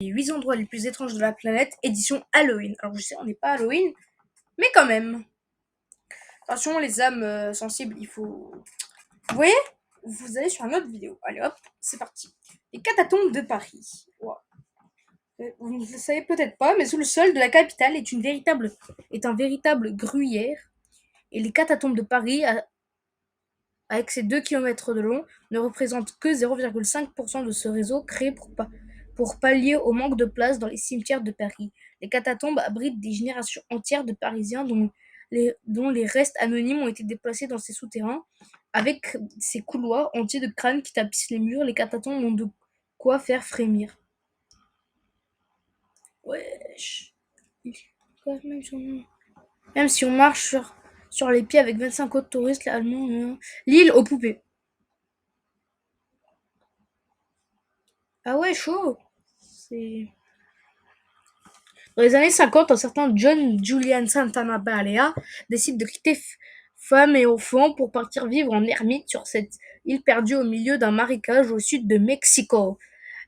Les 8 endroits les plus étranges de la planète, édition Halloween. Alors je sais, on n'est pas Halloween, mais quand même. Attention, les âmes sensibles, il faut... Vous voyez? Vous allez sur une autre vidéo. Allez hop, c'est parti. Les catacombes de Paris. Wow. Vous ne le savez peut-être pas, mais sous le sol de la capitale est un véritable gruyère. Et les catacombes de Paris, avec ses 2 km de long, ne représentent que 0,5% de ce réseau créé pour pallier au manque de place dans les cimetières de Paris. Les catacombes abritent des générations entières de Parisiens dont les restes anonymes ont été déplacés dans ces souterrains. Avec ces couloirs entiers de crânes qui tapissent les murs, les catacombes ont de quoi faire frémir. Wesh. Même si on marche sur les pieds avec 25 autres touristes allemands. L'île aux poupées. Ah ouais, chaud. Dans les années 50, un certain John Julian Santana Balea décide de quitter femme et enfants pour partir vivre en ermite sur cette île perdue au milieu d'un marécage au sud de Mexico.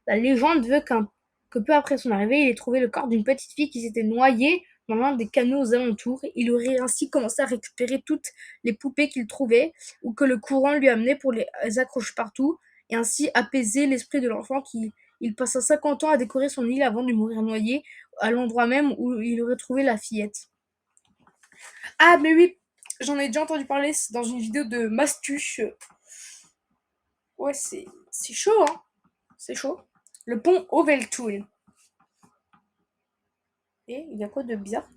La légende veut que peu après son arrivée, il ait trouvé le corps d'une petite fille qui s'était noyée dans l'un des canaux aux alentours. Il aurait ainsi commencé à récupérer toutes les poupées qu'il trouvait ou que le courant lui amenait pour les accrocher partout et ainsi apaiser l'esprit de l'enfant qui il passa 50 ans à décorer son île avant de mourir noyé à l'endroit même où il aurait trouvé la fillette. Ah mais oui, j'en ai déjà entendu parler dans une vidéo de Mastuche. Ouais, c'est chaud, hein. C'est chaud. Le pont Oveltoul. Et il y a quoi de bizarre?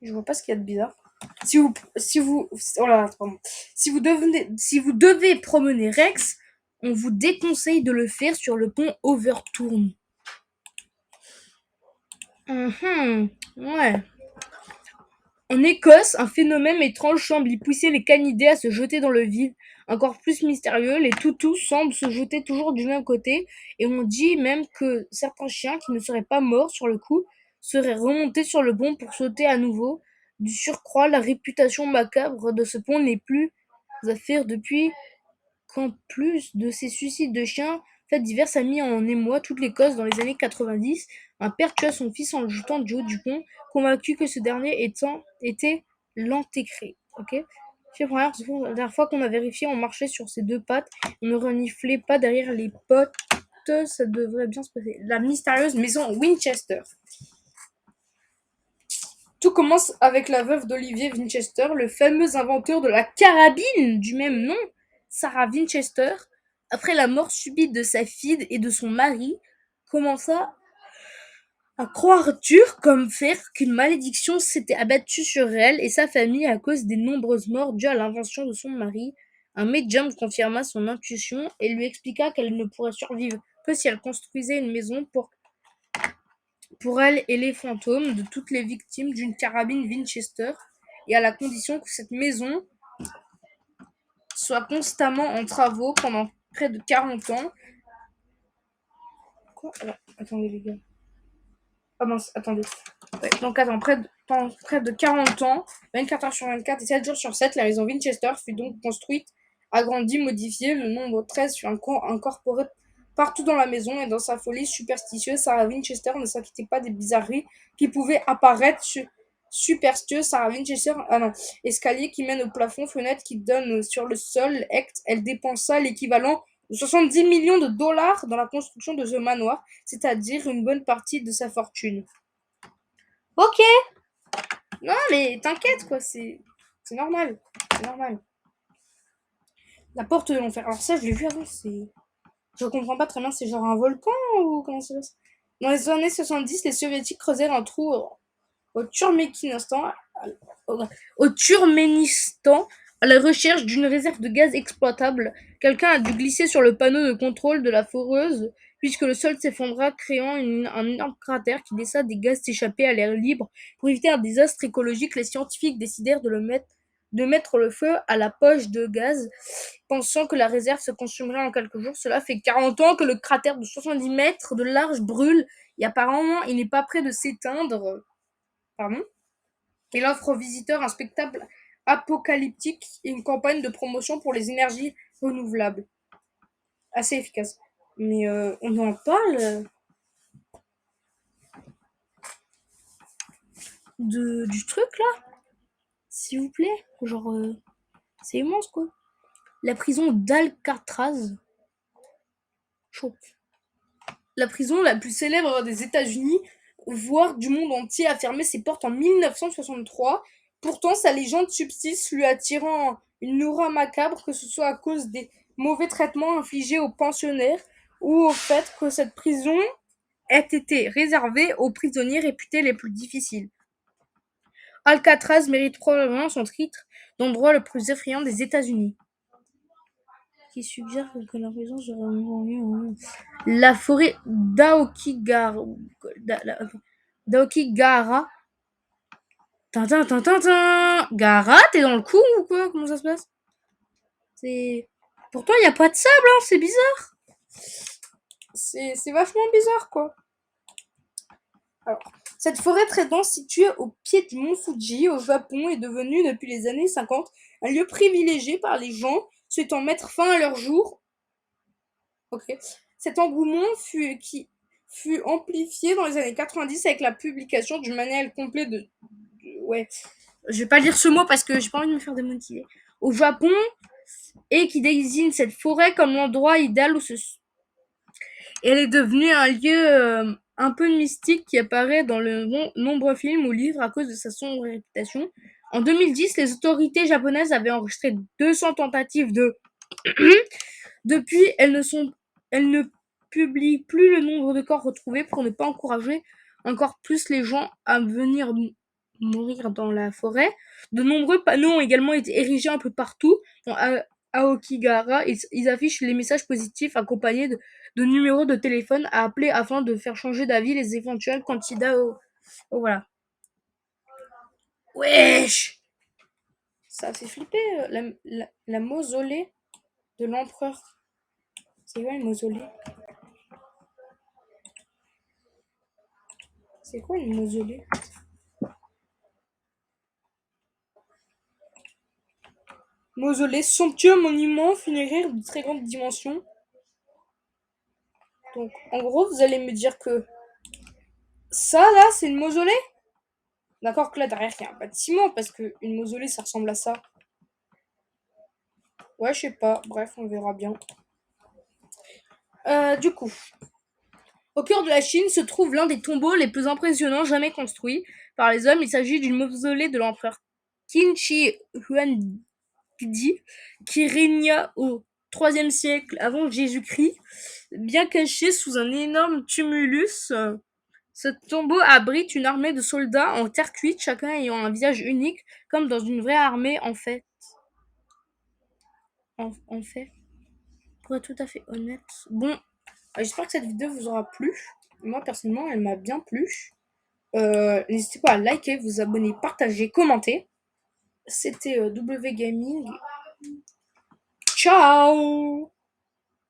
Je vois pas ce qu'il y a de bizarre. Si vous devez promener Rex, on vous déconseille de le faire sur le pont Overtourne. Ouais. En Écosse, un phénomène étrange semble y pousser les canidés à se jeter dans le vide. Encore plus mystérieux, les toutous semblent se jeter toujours du même côté, et on dit même que certains chiens qui ne seraient pas morts sur le coup seraient remontés sur le pont pour sauter à nouveau. Du surcroît, la réputation macabre de ce pont n'est plus à faire depuis qu'en plus de ces suicides de chiens, faits divers a mis en émoi toute l'Écosse dans les années 90. Un père tua son fils en le jetant du haut du pont, convaincu que ce dernier était l'antéchrist. Ok. C'est la dernière fois qu'on a vérifié, on marchait sur ses 2 pattes, on ne reniflait pas derrière les potes, ça devrait bien se passer. La mystérieuse maison Winchester. Tout commence avec la veuve d'Olivier Winchester, le fameux inventeur de la carabine du même nom, Sarah Winchester. Après la mort subite de sa fille et de son mari, commença à croire dur comme fer qu'une malédiction s'était abattue sur elle et sa famille à cause des nombreuses morts dues à l'invention de son mari. Un médium confirma son intuition et lui expliqua qu'elle ne pourrait survivre que si elle construisait une maison pour elle et les fantômes de toutes les victimes d'une carabine Winchester, et à la condition que cette maison soit constamment en travaux pendant près de 40 ans. Quoi? Alors, attendez les gars. Ah mince, attendez. Ouais, donc attends, pendant près de 40 ans, 24 heures sur 24 et 7 jours sur 7, la maison Winchester fut donc construite, agrandie, modifiée, le nombre 13 fut incorporé partout dans la maison, et dans sa folie superstitieuse, Sarah Winchester ne s'inquiétait pas des bizarreries qui pouvaient apparaître. Superstitieuse, Sarah Winchester, escalier qui mène au plafond, fenêtre qui donne sur le sol, elle dépensa l'équivalent de 70 millions de dollars dans la construction de ce manoir, c'est-à-dire une bonne partie de sa fortune. Ok, non mais t'inquiète quoi, c'est normal, c'est normal. La porte de l'enfer, alors ça je l'ai vu avant, je comprends pas très bien, c'est genre un volcan ou comment ça se passe? Dans les années 70, les soviétiques creusèrent un trou au Turkménistan, à la recherche d'une réserve de gaz exploitable. Quelqu'un a dû glisser sur le panneau de contrôle de la foreuse puisque le sol s'effondra, créant un énorme cratère qui laissa des gaz s'échapper à l'air libre. Pour éviter un désastre écologique, les scientifiques décidèrent de mettre le feu à la poche de gaz, pensant que la réserve se consumerait en quelques jours. Cela fait 40 ans que le cratère de 70 mètres de large brûle et apparemment il n'est pas près de s'éteindre. Pardon. Il offre aux visiteurs un spectacle apocalyptique et une campagne de promotion pour les énergies renouvelables. Assez efficace. Mais on en parle du truc là, s'il vous plaît. Genre, c'est immense quoi. La prison d'Alcatraz. Chaud. La prison la plus célèbre des États-Unis, voire du monde entier, a fermé ses portes en 1963. Pourtant, sa légende subsiste, lui attirant une aura macabre, que ce soit à cause des mauvais traitements infligés aux pensionnaires ou au fait que cette prison ait été réservée aux prisonniers réputés les plus difficiles. Alcatraz mérite probablement son titre d'endroit le plus effrayant des États-Unis. Qui suggère que la prison serait la forêt d'Aokigahara. D'Aokigahara. Tintin, tintin, tintin. Gara, t'es dans le coup ou quoi? Comment ça se passe? C'est. Pourtant, il n'y a pas de sable, hein, c'est bizarre. C'est vachement bizarre, quoi. Alors, cette forêt très dense située au pied du mont Fuji, au Japon, est devenue depuis les années 50 un lieu privilégié par les gens souhaitant mettre fin à leur jour. Ok. Cet engouement fut amplifié dans les années 90 avec la publication du manuel complet ouais, je vais pas lire ce mot parce que j'ai pas envie de me faire démonétiser. Au Japon, et qui désigne cette forêt comme l'endroit idéal où elle est devenue un lieu un peu mystique qui apparaît dans de nombreux films ou livres à cause de sa sombre réputation. En 2010, les autorités japonaises avaient enregistré 200 tentatives de Depuis, elles ne publient plus le nombre de corps retrouvés pour ne pas encourager encore plus les gens à venir mourir dans la forêt. De nombreux panneaux ont également été érigés un peu partout. À Aokigahara, ils affichent les messages positifs accompagnés de numéros de téléphone à appeler afin de faire changer d'avis les éventuels candidats voilà. Wesh! Ça fait flipper la mausolée de l'empereur. C'est quoi une mausolée? C'est quoi une mausolée? Mausolée, somptueux monument funéraire de très grande dimension. Donc, en gros, vous allez me dire que ça, là, c'est une mausolée? D'accord que là, derrière, il y a un bâtiment, parce que une mausolée, ça ressemble à ça. Ouais, je sais pas. Bref, on verra bien. Du coup, au cœur de la Chine se trouve l'un des tombeaux les plus impressionnants jamais construits par les hommes. Il s'agit d'une mausolée de l'empereur Qin Shi Huangdi, qui régna au IIIe siècle avant Jésus-Christ. Bien caché sous un énorme tumulus, ce tombeau abrite une armée de soldats en terre cuite, chacun ayant un visage unique, comme dans une vraie armée en fait. En fait, pour être tout à fait honnête. Bon, j'espère que cette vidéo vous aura plu. Moi, personnellement, elle m'a bien plu. N'hésitez pas à liker, vous abonner, partager, commenter. C'était W Gaming. Ciao!